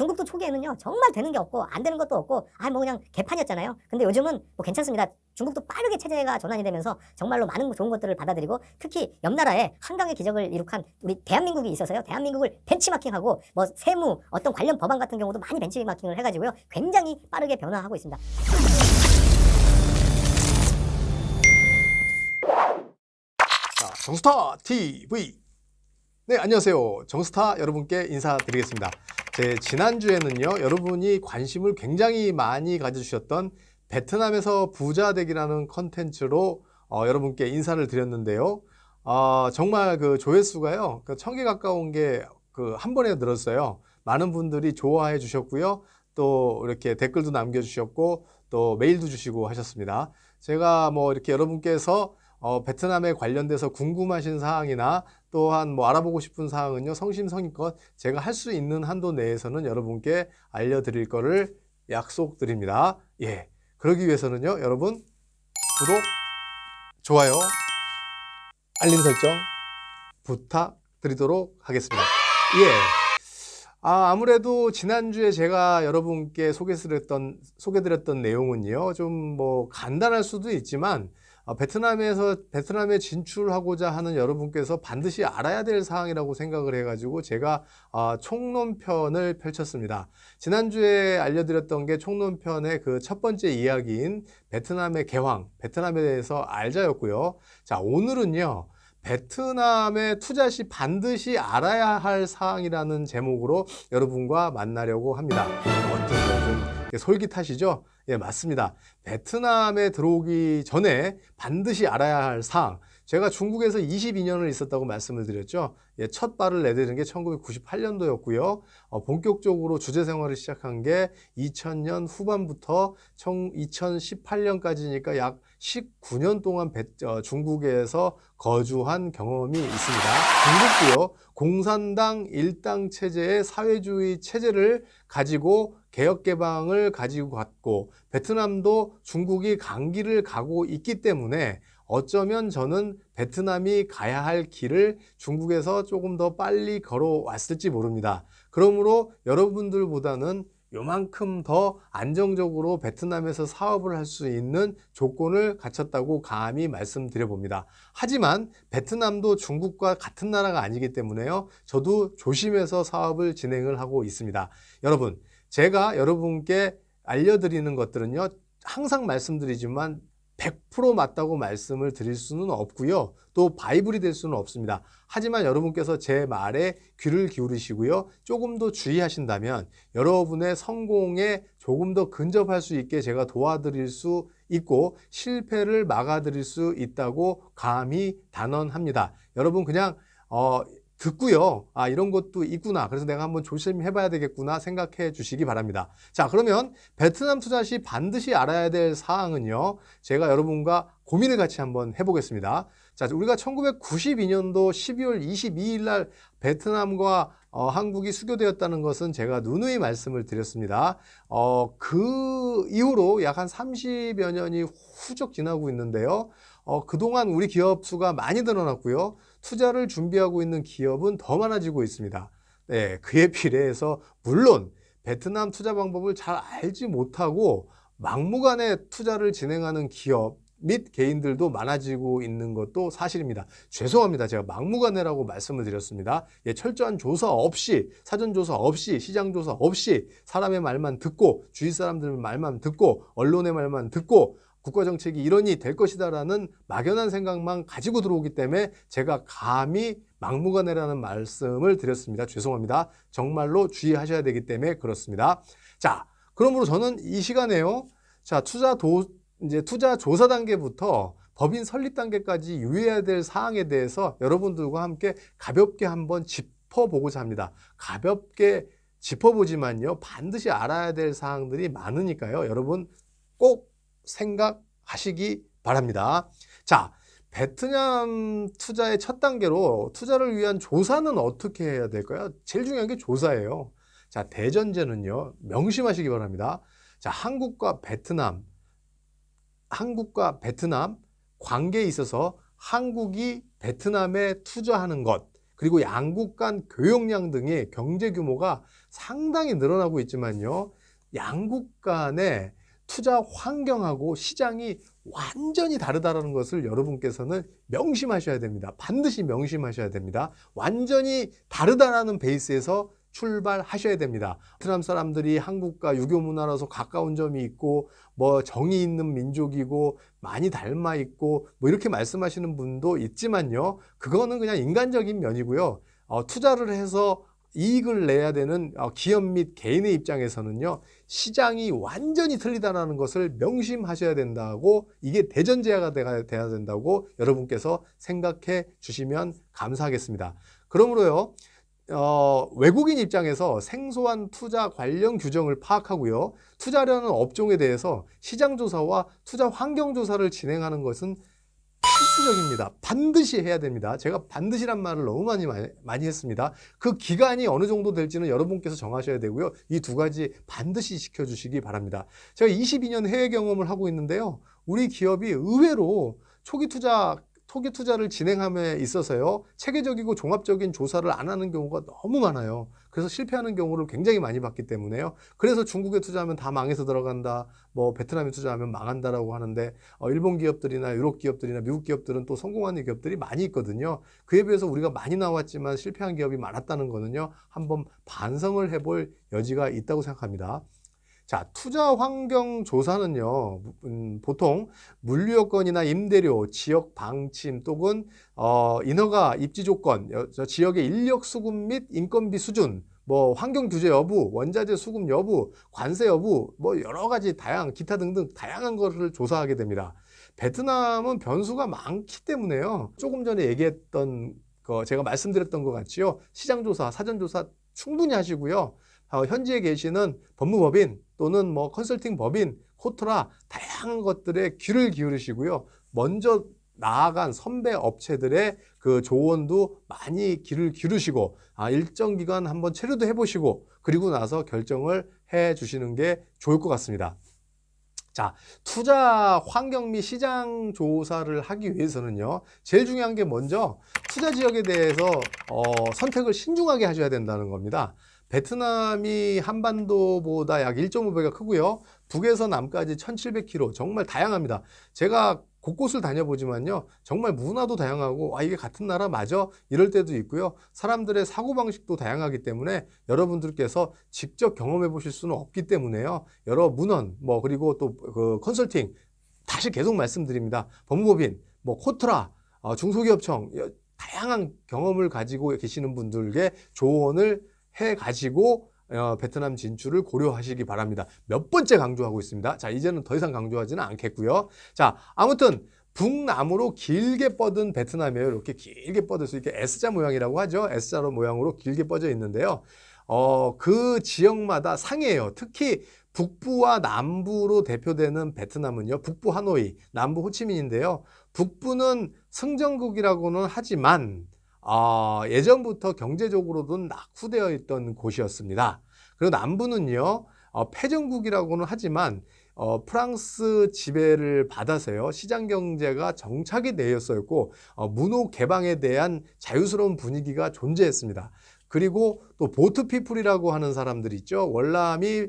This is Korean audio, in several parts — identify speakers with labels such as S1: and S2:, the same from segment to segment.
S1: 중국도 초기에는요 정말 되는 게 없고 안 되는 것도 없고 뭐 그냥 개판이었잖아요. 근데 요즘은 뭐 괜찮습니다. 중국도 빠르게 체제가 전환이 되면서 정말로 많은 좋은 것들을 받아들이고, 특히 옆 나라에 한강의 기적을 이룩한 우리 대한민국이 있어서요. 대한민국을 벤치마킹하고 뭐 세무 어떤 관련 법안 같은 경우도 많이 벤치마킹을 해가지고요. 굉장히 빠르게 변화하고 있습니다.
S2: 자, 정스타 TV. 네, 안녕하세요. 정스타 여러분께 인사드리겠습니다. 제 지난주에는요, 여러분이 관심을 굉장히 많이 가져주셨던 베트남에서 부자 되기라는 컨텐츠로 여러분께 인사를 드렸는데요. 정말 그 조회수가요, 1000개 가까운 게 한 번에 늘었어요. 많은 분들이 좋아해 주셨고요. 또 이렇게 댓글도 남겨주셨고, 또 메일도 주시고 하셨습니다. 제가 뭐 이렇게 여러분께서 베트남에 관련돼서 궁금하신 사항이나 또한 뭐 알아보고 싶은 사항은요, 성심성의껏 제가 할 수 있는 한도 내에서는 여러분께 알려드릴 거를 약속드립니다. 예. 그러기 위해서는요, 여러분 구독, 좋아요, 알림 설정 부탁드리도록 하겠습니다. 예. 아무래도 지난주에 제가 여러분께 소개드렸던 내용은요, 좀 뭐 간단할 수도 있지만, 베트남에 진출하고자 하는 여러분께서 반드시 알아야 될 사항이라고 생각을 해가지고 제가 총론편을 펼쳤습니다. 지난주에 알려드렸던 게 총론편의 그 첫 번째 이야기인 베트남의 개황, 베트남에 대해서 알자였고요. 자, 오늘은요, 베트남에 투자 시 반드시 알아야 할 사항이라는 제목으로 여러분과 만나려고 합니다. 어떤 좀 솔깃하시죠? 예, 맞습니다. 베트남에 들어오기 전에 반드시 알아야 할 사항. 제가 중국에서 22년을 있었다고 말씀을 드렸죠. 예, 첫 발을 내디딘 게 1998년도였고요. 본격적으로 주재 생활을 시작한 게 2000년 후반부터 2018년까지니까 약 19년 동안 중국에서 거주한 경험이 있습니다. 중국도요, 공산당 일당 체제의 사회주의 체제를 가지고 개혁개방을 가지고 갔고, 베트남도 중국이 강기를 가고 있기 때문에 어쩌면 저는 베트남이 가야 할 길을 중국에서 조금 더 빨리 걸어왔을지 모릅니다. 그러므로 여러분들보다는 요만큼 더 안정적으로 베트남에서 사업을 할 수 있는 조건을 갖췄다고 감히 말씀드려 봅니다. 하지만 베트남도 중국과 같은 나라가 아니기 때문에요, 저도 조심해서 사업을 진행을 하고 있습니다. 여러분, 제가 여러분께 알려드리는 것들은요, 항상 말씀드리지만 100% 맞다고 말씀을 드릴 수는 없고요, 또 바이블이 될 수는 없습니다. 하지만 여러분께서 제 말에 귀를 기울이시고요, 조금 더 주의하신다면 여러분의 성공에 조금 더 근접할 수 있게 제가 도와드릴 수 있고 실패를 막아드릴 수 있다고 감히 단언합니다. 여러분 그냥 듣고요, 이런 것도 있구나, 그래서 내가 한번 조심해 봐야 되겠구나 생각해 주시기 바랍니다. 자, 그러면 베트남 투자 시 반드시 알아야 될 사항은요, 제가 여러분과 고민을 같이 한번 해보겠습니다. 자, 우리가 1992년도 12월 22일 날 베트남과 한국이 수교되었다는 것은 제가 누누이 말씀을 드렸습니다. 그 이후로 약 한 30여 년이 훌쩍 지나고 있는데요. 그동안 우리 기업 수가 많이 늘어났고요. 투자를 준비하고 있는 기업은 더 많아지고 있습니다. 네, 그에 비례해서 물론 베트남 투자 방법을 잘 알지 못하고 막무가내 투자를 진행하는 기업 및 개인들도 많아지고 있는 것도 사실입니다. 죄송합니다. 제가 막무가내라고 말씀을 드렸습니다. 예, 철저한 조사 없이, 사전 조사 없이, 시장 조사 없이 사람의 말만 듣고, 주위 사람들 말만 듣고, 언론의 말만 듣고 국가정책이 이러니 될 것이다라는 막연한 생각만 가지고 들어오기 때문에 제가 감히 막무가내라는 말씀을 드렸습니다. 죄송합니다. 정말로 주의하셔야 되기 때문에 그렇습니다. 자, 그러므로 저는 이 시간에요, 자, 투자 조사 단계부터 법인 설립 단계까지 유의해야 될 사항에 대해서 여러분들과 함께 가볍게 한번 짚어보고자 합니다. 가볍게 짚어보지만요, 반드시 알아야 될 사항들이 많으니까요, 여러분 꼭 생각하시기 바랍니다. 자, 베트남 투자의 첫 단계로 투자를 위한 조사는 어떻게 해야 될까요? 제일 중요한 게 조사예요. 자, 대전제는요, 명심하시기 바랍니다. 자, 한국과 베트남 관계에 있어서 한국이 베트남에 투자하는 것, 그리고 양국 간 교역량 등의 경제 규모가 상당히 늘어나고 있지만요. 양국 간의 투자 환경하고 시장이 완전히 다르다는 것을 여러분께서는 명심하셔야 됩니다. 반드시 명심하셔야 됩니다. 완전히 다르다라는 베이스에서 출발하셔야 됩니다. 베트남 사람들이 한국과 유교 문화라서 가까운 점이 있고 뭐 정이 있는 민족이고 많이 닮아 있고 뭐 이렇게 말씀하시는 분도 있지만요. 그거는 그냥 인간적인 면이고요. 투자를 해서 이익을 내야 되는 기업 및 개인의 입장에서는요. 시장이 완전히 틀리다는 것을 명심하셔야 된다고, 이게 대전제가 돼야 된다고 여러분께서 생각해 주시면 감사하겠습니다. 그러므로요. 외국인 입장에서 생소한 투자 관련 규정을 파악하고요. 투자하려는 업종에 대해서 시장조사와 투자 환경조사를 진행하는 것은 필수적입니다. 반드시 해야 됩니다. 제가 반드시란 말을 너무 많이 했습니다. 그 기간이 어느 정도 될지는 여러분께서 정하셔야 되고요. 이 두 가지 반드시 지켜주시기 바랍니다. 제가 22년 해외 경험을 하고 있는데요. 우리 기업이 의외로 초기 투자를 진행함에 있어서요. 체계적이고 종합적인 조사를 안 하는 경우가 너무 많아요. 그래서 실패하는 경우를 굉장히 많이 봤기 때문에요. 그래서 중국에 투자하면 다 망해서 들어간다. 뭐 베트남에 투자하면 망한다라고 하는데 일본 기업들이나 유럽 기업들이나 미국 기업들은 또 성공하는 기업들이 많이 있거든요. 그에 비해서 우리가 많이 나왔지만 실패한 기업이 많았다는 거는요. 한번 반성을 해볼 여지가 있다고 생각합니다. 자, 투자 환경 조사는요, 보통 물류 여건이나 임대료, 지역 방침 또는 인허가 입지 조건, 지역의 인력 수급 및 인건비 수준, 뭐 환경 규제 여부, 원자재 수급 여부, 관세 여부, 뭐 여러 가지 기타 등등 다양한 것을 조사하게 됩니다. 베트남은 변수가 많기 때문에요. 조금 전에 얘기했던 거, 제가 말씀드렸던 것 같지요. 시장조사, 사전조사 충분히 하시고요. 현지에 계시는 법무법인 또는 뭐 컨설팅 법인, 코트라 다양한 것들에 귀를 기울이시고요. 먼저 나아간 선배 업체들의 그 조언도 많이 귀를 기울이시고 일정 기간 한번 체류도 해보시고 그리고 나서 결정을 해 주시는 게 좋을 것 같습니다. 자, 투자 환경 및 시장 조사를 하기 위해서는요. 제일 중요한 게 먼저 투자 지역에 대해서 선택을 신중하게 하셔야 된다는 겁니다. 베트남이 한반도보다 약 1.5배가 크고요. 북에서 남까지 1700km 정말 다양합니다. 제가 곳곳을 다녀보지만요. 정말 문화도 다양하고 이게 같은 나라 맞아? 이럴 때도 있고요. 사람들의 사고방식도 다양하기 때문에 여러분들께서 직접 경험해 보실 수는 없기 때문에요. 여러 문헌, 그리고 또 그 컨설팅 다시 계속 말씀드립니다. 법무법인, 코트라, 중소기업청 다양한 경험을 가지고 계시는 분들께 조언을 해 가지고 베트남 진출을 고려하시기 바랍니다. 몇 번째 강조하고 있습니다. 자, 이제는 더 이상 강조하지는 않겠고요. 자, 아무튼 북남으로 길게 뻗은 베트남이에요. 이렇게 길게 뻗어서 이렇게 S자 모양이라고 하죠. S자 모양으로 길게 뻗어 있는데요. 그 지역마다 상이에요. 특히 북부와 남부로 대표되는 베트남은요. 북부 하노이, 남부 호치민인데요. 북부는 승전국이라고는 하지만 예전부터 경제적으로는 낙후되어 있던 곳이었습니다. 그리고 남부는요, 패전국이라고는 하지만 프랑스 지배를 받아서요, 시장 경제가 정착이 되었었고, 문호 개방에 대한 자유스러운 분위기가 존재했습니다. 그리고 또 보트피플이라고 하는 사람들 있죠. 월남이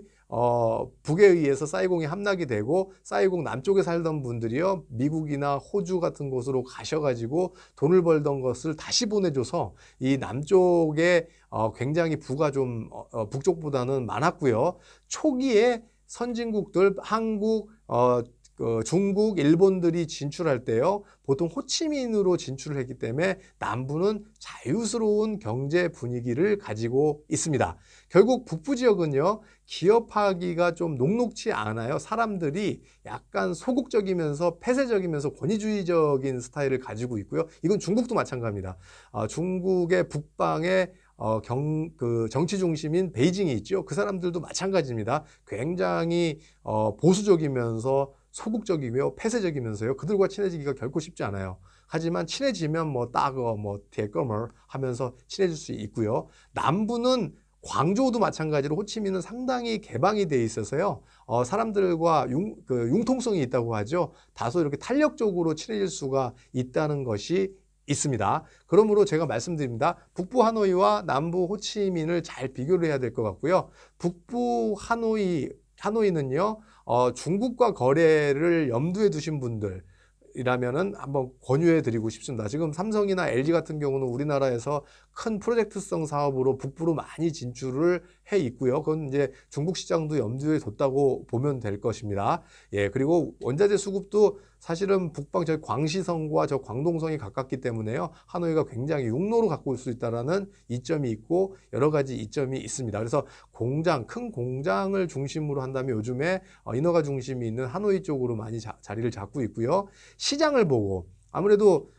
S2: 북에 의해서 사이공이 함락이 되고 사이공 남쪽에 살던 분들이요 미국이나 호주 같은 곳으로 가셔가지고 돈을 벌던 것을 다시 보내줘서 이 남쪽에 굉장히 부가 좀 북쪽보다는 많았고요. 초기에 선진국들 한국, 중국, 일본들이 진출할 때요 보통 호치민으로 진출을 했기 때문에 남부는 자유스러운 경제 분위기를 가지고 있습니다. 결국 북부 지역은요 기업하기가 좀 녹록지 않아요. 사람들이 약간 소극적이면서 폐쇄적이면서 권위주의적인 스타일을 가지고 있고요. 이건 중국도 마찬가지입니다. 중국의 북방에 정치 중심인 베이징이 있죠. 그 사람들도 마찬가지입니다. 굉장히 보수적이면서 소극적이며 폐쇄적이면서요. 그들과 친해지기가 결코 쉽지 않아요. 하지만 친해지면 대꺼멀 하면서 친해질 수 있고요. 남부는 광저우도 마찬가지로 호치민은 상당히 개방이 돼 있어서요. 사람들과 융통성이 있다고 하죠. 다소 이렇게 탄력적으로 친해질 수가 있다는 것이 있습니다. 그러므로 제가 말씀드립니다. 북부 하노이와 남부 호치민을 잘 비교를 해야 될 것 같고요. 북부 하노이는요, 중국과 거래를 염두에 두신 분들, 이라면은 한번 권유해 드리고 싶습니다. 지금 삼성이나 LG 같은 경우는 우리나라에서 큰 프로젝트성 사업으로 북부로 많이 진출을 해 있고요. 그건 이제 중국 시장도 염두에 뒀다고 보면 될 것입니다. 예, 그리고 원자재 수급도 사실은 북방 저희 광시성과 저 광동성이 가깝기 때문에요. 하노이가 굉장히 육로로 갖고 올 수 있다라는 이점이 있고 여러 가지 이점이 있습니다. 그래서 큰 공장을 중심으로 한다면 요즘에 인허가 중심이 있는 하노이 쪽으로 많이 자리를 잡고 있고요. 시장을 보고 아무래도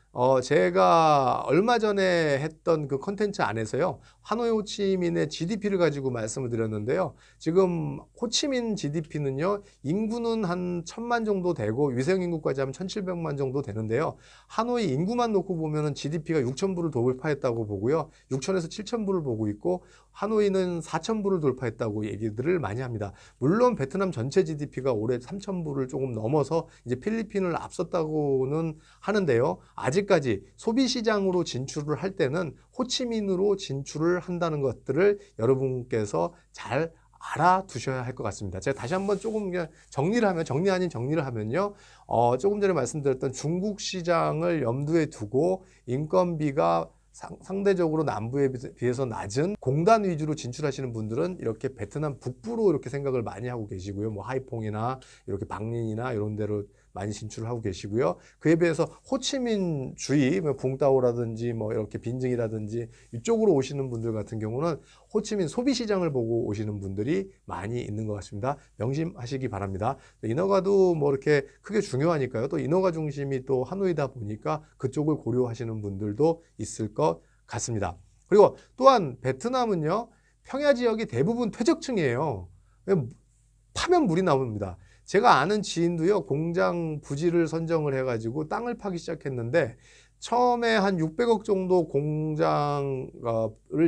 S2: 제가 얼마 전에 했던 그 컨텐츠 안에서요, 하노이 호치민의 GDP를 가지고 말씀을 드렸는데요. 지금 호치민 GDP는요, 인구는 한 1000만 정도 되고 위생인구까지 하면 1700만 정도 되는데요. 하노이 인구만 놓고 보면은 GDP가 6000불을 돌파했다고 보고요. 6000에서 7000불을 보고 있고 하노이는 4000불을 돌파했다고 얘기들을 많이 합니다. 물론 베트남 전체 GDP가 올해 3000불을 조금 넘어서 이제 필리핀을 앞섰다고는 하는데요. 아직까지 소비시장으로 진출을 할 때는 호치민으로 진출을 한다는 것들을 여러분께서 잘 알아두셔야 할 것 같습니다. 제가 다시 한번 조금 그냥 정리 아닌 정리를 하면요. 조금 전에 말씀드렸던 중국 시장을 염두에 두고 인건비가 상대적으로 남부에 비해서 낮은 공단 위주로 진출하시는 분들은 이렇게 베트남 북부로 이렇게 생각을 많이 하고 계시고요. 뭐 하이퐁이나 이렇게 박린이나 이런 데로 많이 진출을 하고 계시고요. 그에 비해서 호치민 주위, 뭐 붕따오라든지 뭐 이렇게 빈증이라든지 이쪽으로 오시는 분들 같은 경우는 호치민 소비시장을 보고 오시는 분들이 많이 있는 것 같습니다. 명심하시기 바랍니다. 인허가도 뭐 이렇게 크게 중요하니까요. 또 인허가 중심이 또 하노이다 보니까 그쪽을 고려하시는 분들도 있을 것 같습니다. 그리고 또한 베트남은요, 평야 지역이 대부분 퇴적층이에요. 파면 물이 나옵니다. 제가 아는 지인도요, 공장 부지를 선정을 해가지고 땅을 파기 시작했는데, 처음에 한 600억 정도 공장을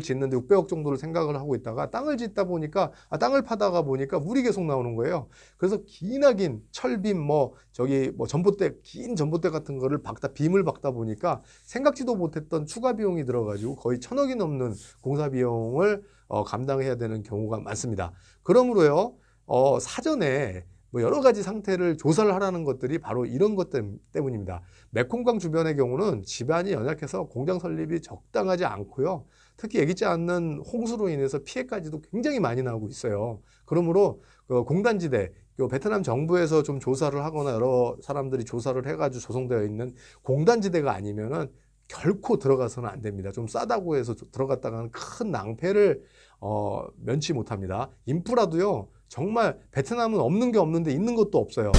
S2: 짓는데 600억 정도를 생각을 하고 있다가 땅을 짓다 보니까, 땅을 파다가 보니까 물이 계속 나오는 거예요. 그래서 기나긴 철빔, 전봇대, 긴 전봇대 같은 거를 빔을 박다 보니까 생각지도 못했던 추가 비용이 들어가지고 거의 1000억이 넘는 공사 비용을 감당해야 되는 경우가 많습니다. 그러므로요, 사전에 뭐 여러 가지 상태를 조사를 하라는 것들이 바로 이런 것 때문입니다. 메콩강 주변의 경우는 지반이 연약해서 공장 설립이 적당하지 않고요. 특히 예기치 않는 홍수로 인해서 피해까지도 굉장히 많이 나오고 있어요. 그러므로 공단지대, 베트남 정부에서 좀 조사를 하거나 여러 사람들이 조사를 해가지고 조성되어 있는 공단지대가 아니면은 결코 들어가서는 안 됩니다. 좀 싸다고 해서 들어갔다가는 큰 낭패를 면치 못합니다. 인프라도요, 정말 베트남은 없는 게 없는데 있는 것도 없어요.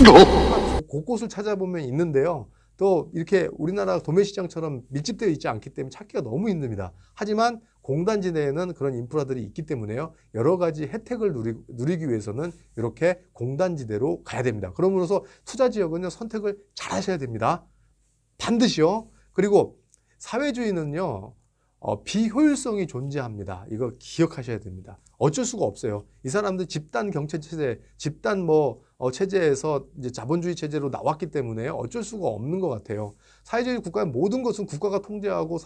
S2: 곳곳을 찾아보면 있는데요. 또 이렇게 우리나라 도매시장처럼 밀집되어 있지 않기 때문에 찾기가 너무 힘듭니다. 하지만 공단지대에는 그런 인프라들이 있기 때문에요. 여러 가지 혜택을 누리기 위해서는 이렇게 공단지대로 가야 됩니다. 그러므로서 투자 지역은요, 선택을 잘 하셔야 됩니다. 반드시요. 그리고 사회주의는요, 비효율성이 존재합니다. 이거 기억하셔야 됩니다. 어쩔 수가 없어요. 이 사람들 집단 경제 체제, 집단 체제에서 이제 자본주의 체제로 나왔기 때문에 어쩔 수가 없는 것 같아요. 사회주의 국가의 모든 것은 국가가 통제하고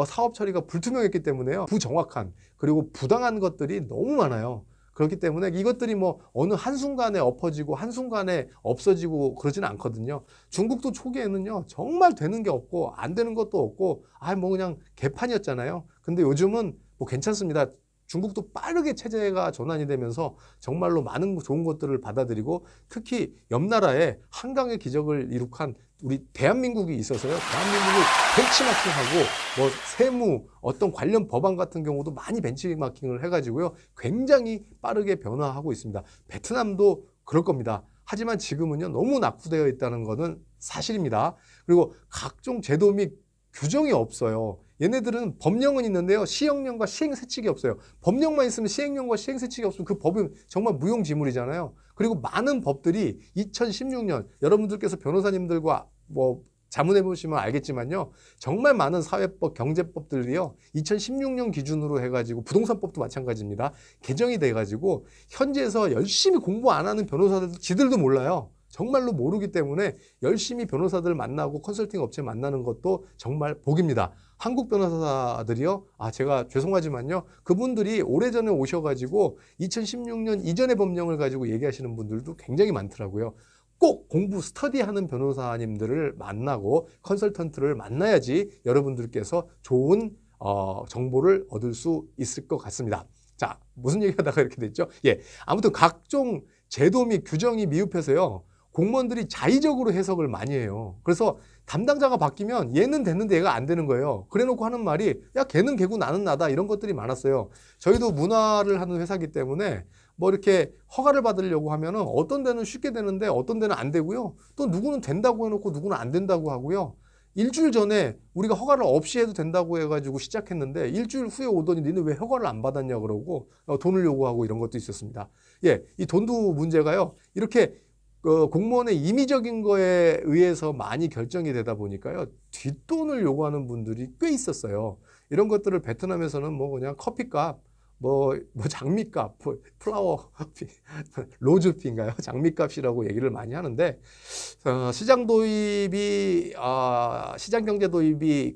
S2: 사업 처리가 불투명했기 때문에요. 부정확한 그리고 부당한 것들이 너무 많아요. 그렇기 때문에 이것들이 어느 한순간에 엎어지고 한순간에 없어지고 그러지는 않거든요. 중국도 초기에는요, 정말 되는 게 없고 안 되는 것도 없고 그냥 개판이었잖아요. 근데 요즘은 괜찮습니다. 중국도 빠르게 체제가 전환이 되면서 정말로 많은 좋은 것들을 받아들이고, 특히 옆나라에 한강의 기적을 이룩한 우리 대한민국이 있어서요. 대한민국을 벤치마킹하고 세무 어떤 관련 법안 같은 경우도 많이 벤치마킹을 해가지고요. 굉장히 빠르게 변화하고 있습니다. 베트남도 그럴 겁니다. 하지만 지금은요, 너무 낙후되어 있다는 것은 사실입니다. 그리고 각종 제도 및 규정이 없어요. 얘네들은 법령은 있는데요, 시행령과 시행세칙이 없어요. 법령만 있으면 시행령과 시행세칙이 없으면 그 법은 정말 무용지물이잖아요. 그리고 많은 법들이 2016년, 여러분들께서 변호사님들과 자문해 보시면 알겠지만요, 정말 많은 사회법, 경제법들이요, 2016년 기준으로 해가지고 부동산법도 마찬가지입니다. 개정이 돼가지고 현지에서 열심히 공부 안 하는 변호사들도 지들도 몰라요. 정말로 모르기 때문에 열심히 변호사들 만나고 컨설팅 업체 만나는 것도 정말 복입니다. 한국 변호사들이요, 제가 죄송하지만요, 그분들이 오래전에 오셔가지고 2016년 이전의 법령을 가지고 얘기하시는 분들도 굉장히 많더라고요. 꼭 공부 스터디하는 변호사님들을 만나고 컨설턴트를 만나야지 여러분들께서 좋은 정보를 얻을 수 있을 것 같습니다. 자, 무슨 얘기하다가 이렇게 됐죠? 예, 아무튼 각종 제도 및 규정이 미흡해서요, 공무원들이 자의적으로 해석을 많이 해요. 그래서 담당자가 바뀌면 얘는 됐는데 얘가 안 되는 거예요. 그래놓고 하는 말이 야, 걔는 걔고 나는 나다, 이런 것들이 많았어요. 저희도 문화를 하는 회사이기 때문에 뭐 이렇게 허가를 받으려고 하면은 어떤 데는 쉽게 되는데 어떤 데는 안 되고요. 또 누구는 된다고 해놓고 누구는 안 된다고 하고요. 일주일 전에 우리가 허가를 없이 해도 된다고 해가지고 시작했는데 일주일 후에 오더니 니네 왜 허가를 안 받았냐 그러고 돈을 요구하고 이런 것도 있었습니다. 예, 이 돈도 문제가요, 이렇게 공무원의 임의적인 거에 의해서 많이 결정이 되다 보니까요, 뒷돈을 요구하는 분들이 꽤 있었어요. 이런 것들을 베트남에서는 뭐 그냥 커피값, 뭐 장미값, 플라워 로즈피인가요? 장미값이라고 얘기를 많이 하는데, 시장 도입이 시장 경제 도입이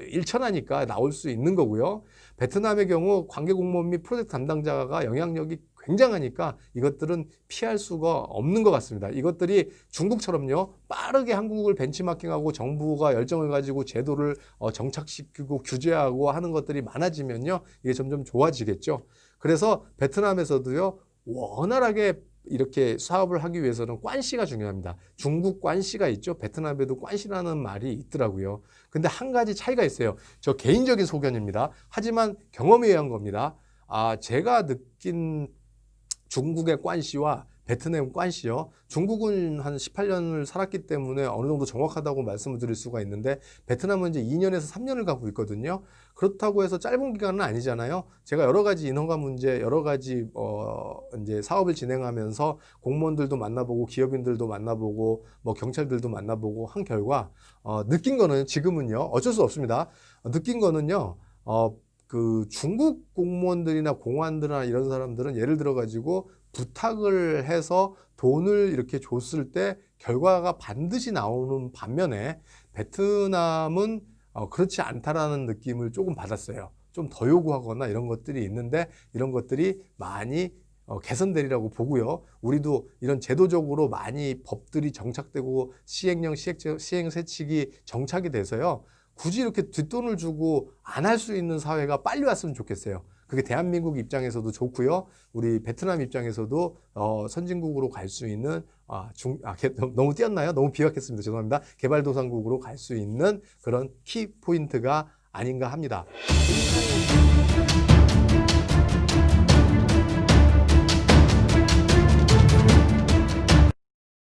S2: 일천하니까 나올 수 있는 거고요. 베트남의 경우 관계 공무원 및 프로젝트 담당자가 영향력이 굉장하니까 이것들은 피할 수가 없는 것 같습니다. 이것들이 중국처럼요, 빠르게 한국을 벤치마킹하고 정부가 열정을 가지고 제도를 정착시키고 규제하고 하는 것들이 많아지면요, 이게 점점 좋아지겠죠. 그래서 베트남에서도요, 원활하게 이렇게 사업을 하기 위해서는 관시가 중요합니다. 중국 관시가 있죠. 베트남에도 관시라는 말이 있더라고요. 근데 한 가지 차이가 있어요. 저 개인적인 소견입니다. 하지만 경험에 의한 겁니다. 제가 느낀 중국의 관시와 베트남 관시요, 중국은 한 18년을 살았기 때문에 어느 정도 정확하다고 말씀을 드릴 수가 있는데, 베트남은 이제 2년에서 3년을 가고 있거든요. 그렇다고 해서 짧은 기간은 아니잖아요. 제가 여러 가지 인허가 문제, 여러 가지 이제 사업을 진행하면서 공무원들도 만나보고 기업인들도 만나보고 뭐 경찰들도 만나보고 한 결과 느낀 거는, 지금은요, 어쩔 수 없습니다. 느낀 거는요, 중국 공무원들이나 공안들이나 이런 사람들은 예를 들어 가지고 부탁을 해서 돈을 이렇게 줬을 때 결과가 반드시 나오는 반면에, 베트남은 그렇지 않다라는 느낌을 조금 받았어요. 좀 더 요구하거나 이런 것들이 있는데, 이런 것들이 많이 개선되리라고 보고요. 우리도 이런 제도적으로 많이 법들이 정착되고 시행령, 시행세칙이 정착이 돼서요, 굳이 이렇게 뒷돈을 주고 안 할 수 있는 사회가 빨리 왔으면 좋겠어요. 그게 대한민국 입장에서도 좋고요, 우리 베트남 입장에서도 선진국으로 갈 수 있는, 너무 띄었나요? 너무 비약했습니다. 죄송합니다. 개발도상국으로 갈 수 있는 그런 키 포인트가 아닌가 합니다.